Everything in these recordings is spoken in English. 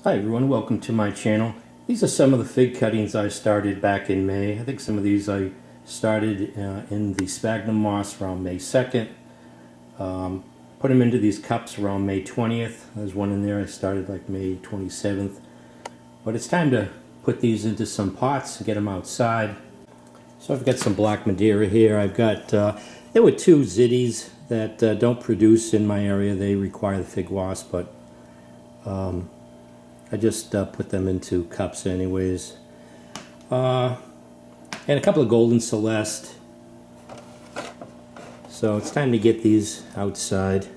Hi everyone, welcome to my channel. These are some of the fig cuttings I started back in May. I think some of these I started in the sphagnum moss around May 2nd. Put them into these cups around May 20th. There's one in there I started like May 27th. But it's time to put these into some pots and get them outside. So I've got some black Madeira here. I've got, there were two zitties that don't produce in my area. They require the fig wasp, but I just put them into cups anyways. And a couple of golden celeste. So it's time to get these outside.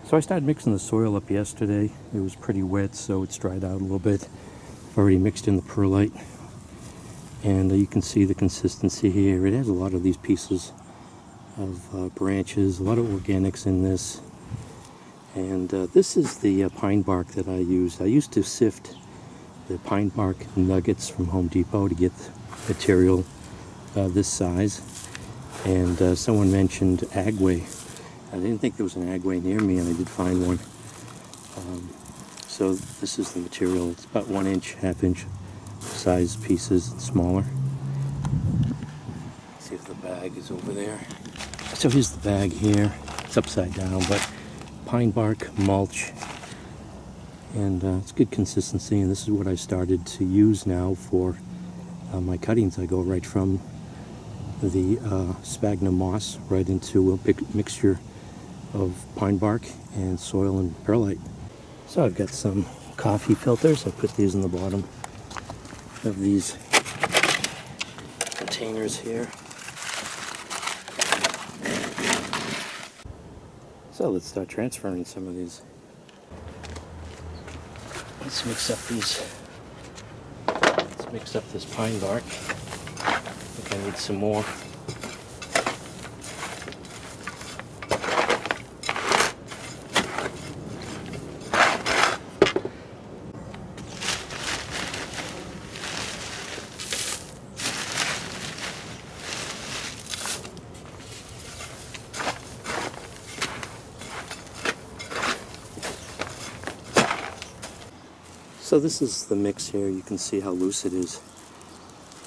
So I started mixing the soil up yesterday. It was pretty wet, so it's dried out a little bit. I've already mixed in the perlite. And you can see the consistency here. It has a lot of these pieces of branches, a lot of organics in this. And this is the pine bark that I used. I used to sift the pine bark nuggets from Home Depot to get material this size. And someone mentioned agway. I didn't think there was an agway near me, and I did find one. So this is the material. It's about 1 inch, ½ inch size pieces, smaller. Let's see if the bag is over there. So here's the bag here. It's upside down, but pine bark mulch, and it's good consistency, and this is what I started to use now for my cuttings. I go right from the sphagnum moss right into a big mixture of pine bark and soil and perlite. So I've got some coffee filters. I put these in the bottom of these containers here. So let's start transferring some of these. Let's mix up this pine bark. I think I need some more. So this is the mix here. You can see how loose it is.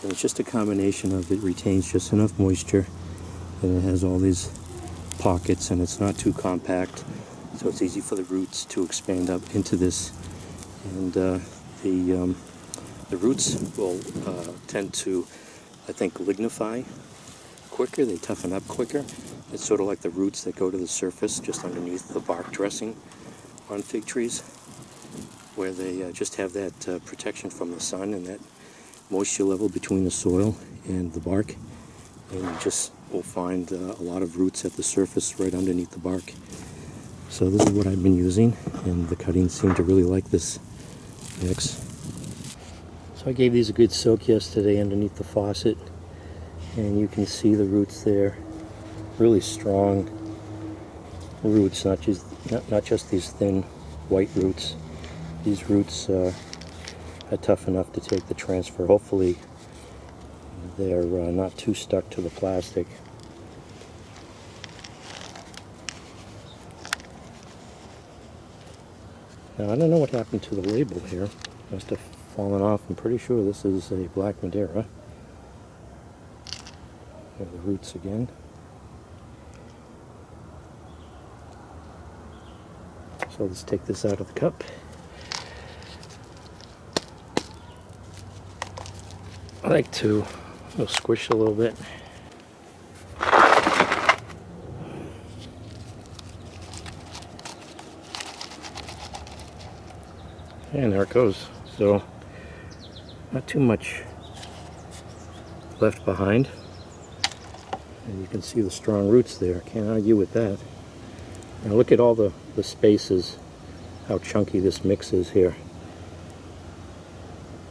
And it's just a combination of it retains just enough moisture, and it has all these pockets, and it's not too compact, so it's easy for the roots to expand up into this. And the roots will tend to, I think, lignify quicker. They toughen up quicker. It's sort of like the roots that go to the surface just underneath the bark dressing on fig trees, where they just have that protection from the sun and that moisture level between the soil and the bark. And you just will find a lot of roots at the surface right underneath the bark. So this is what I've been using, and the cuttings seem to really like this mix. So I gave these a good soak yesterday underneath the faucet, and you can see the roots there. Really strong roots, not just these thin white roots. These roots are tough enough to take the transfer. Hopefully they're not too stuck to the plastic. Now I don't know what happened to the label here. Must have fallen off. I'm pretty sure this is a black Madeira. There are the roots again. So let's take this out of the cup. I like to squish a little bit. And there it goes. So not too much left behind. And you can see the strong roots there. Can't argue with that. Now look at all the spaces, how chunky this mix is here.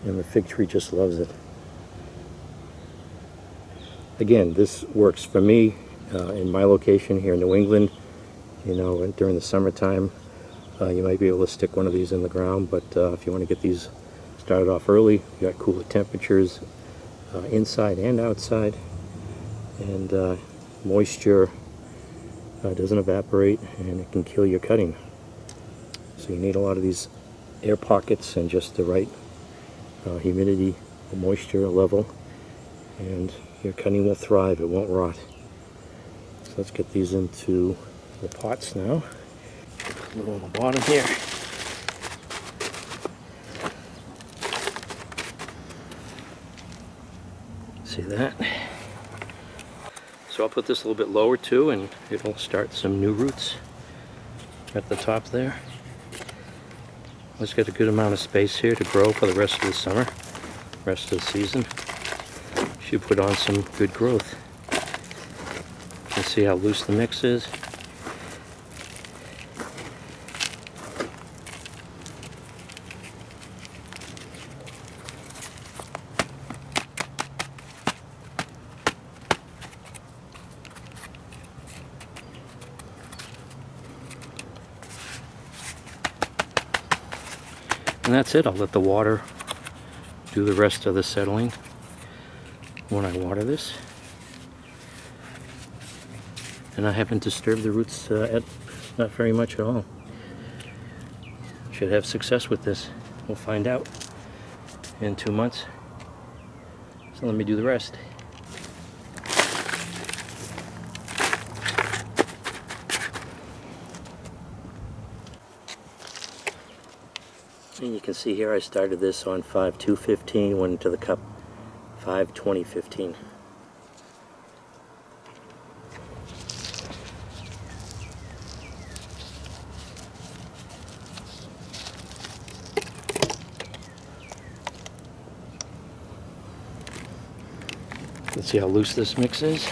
And the fig tree just loves it. Again, this works for me in my location here in New England. You know, during the summertime, you might be able to stick one of these in the ground, but if you want to get these started off early, you got cooler temperatures inside and outside, and moisture doesn't evaporate, and it can kill your cutting. So you need a lot of these air pockets and just the right humidity or moisture level, and your cutting will thrive, it won't rot. So let's get these into the pots now. A little on the bottom here. See that? So I'll put this a little bit lower too, and it'll start some new roots at the top there. Let's get a good amount of space here to grow for the rest of the summer, rest of the season. Should put on some good growth. You can see how loose the mix is. And that's it. I'll let the water do the rest of the settling when I water this. And I haven't disturbed the roots not very much at all. Should have success with this. We'll find out in 2 months. So let me do the rest. And you can see here I started this on 5/2/15, went into the cup 5/20/15. Let's see how loose this mix is.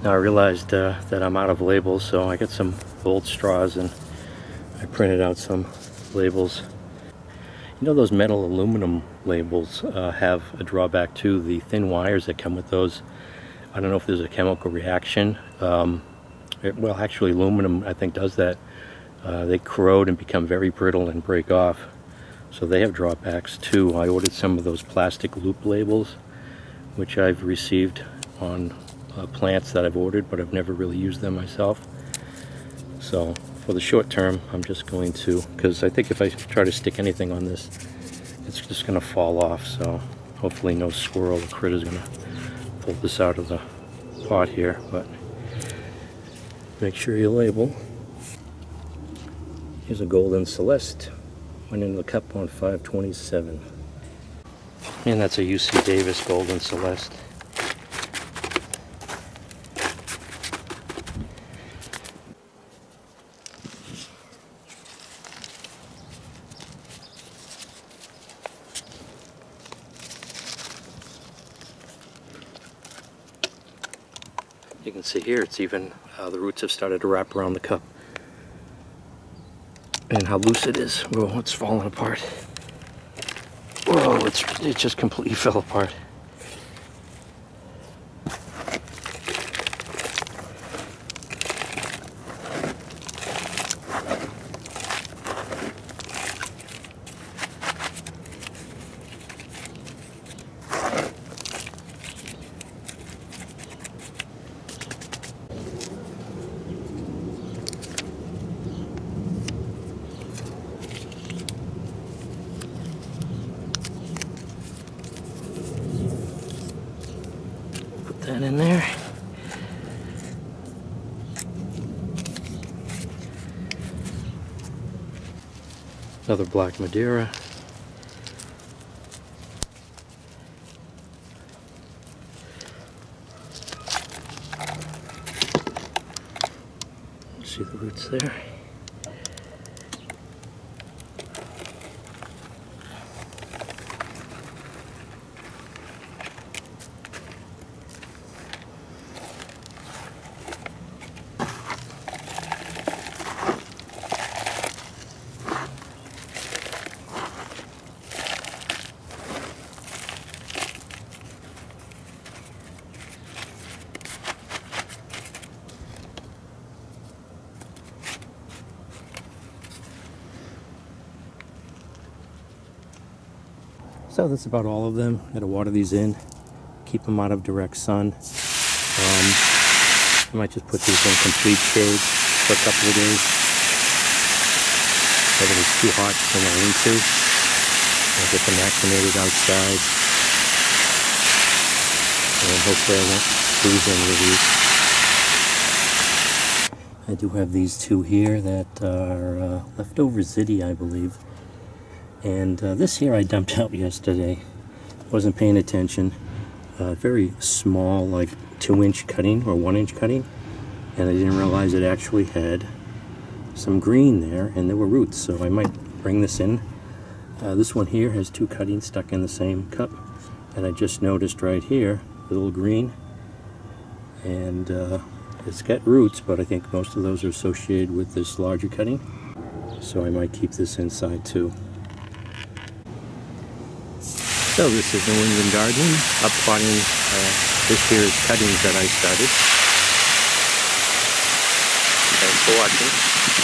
Now I realized that I'm out of labels, so I got some old straws and I printed out some labels. You know, those metal aluminum labels have a drawback too. The thin wires that come with those, I don't know if there's a chemical reaction. Well, actually aluminum I think does that. They corrode and become very brittle and break off. So they have drawbacks too. I ordered some of those plastic loop labels, which I've received on plants that I've ordered, but I've never really used them myself. So for the short term, I'm just going to, because I think if I try to stick anything on this, it's just going to fall off. So hopefully no squirrel or critter is going to pull this out of the pot here. But make sure you label. Here's a golden celeste. Went into the cup on 5/27. And that's a UC Davis golden celeste. You can see here, it's even, the roots have started to wrap around the cup. And how loose it is. Whoa, it's falling apart. Whoa, it just completely fell apart. That in there. Another black Madeira. See the roots there. So that's about all of them. Got to water these in, keep them out of direct sun. I might just put these in complete shade for a couple of days. If it's too hot to go into, I'll get them acclimated outside. And hopefully I won't lose any of these. I do have these two here that are leftover ziti, I believe. And this here I dumped out yesterday. Wasn't paying attention. Very small, like 2-inch cutting or 1-inch cutting. And I didn't realize it actually had some green there, and there were roots. So I might bring this in. This one here has 2 cuttings stuck in the same cup. And I just noticed right here, a little green. And it's got roots, but I think most of those are associated with this larger cutting. So I might keep this inside too. So this is New England Gardening, uppotting this year's cuttings that I started. Thanks for watching.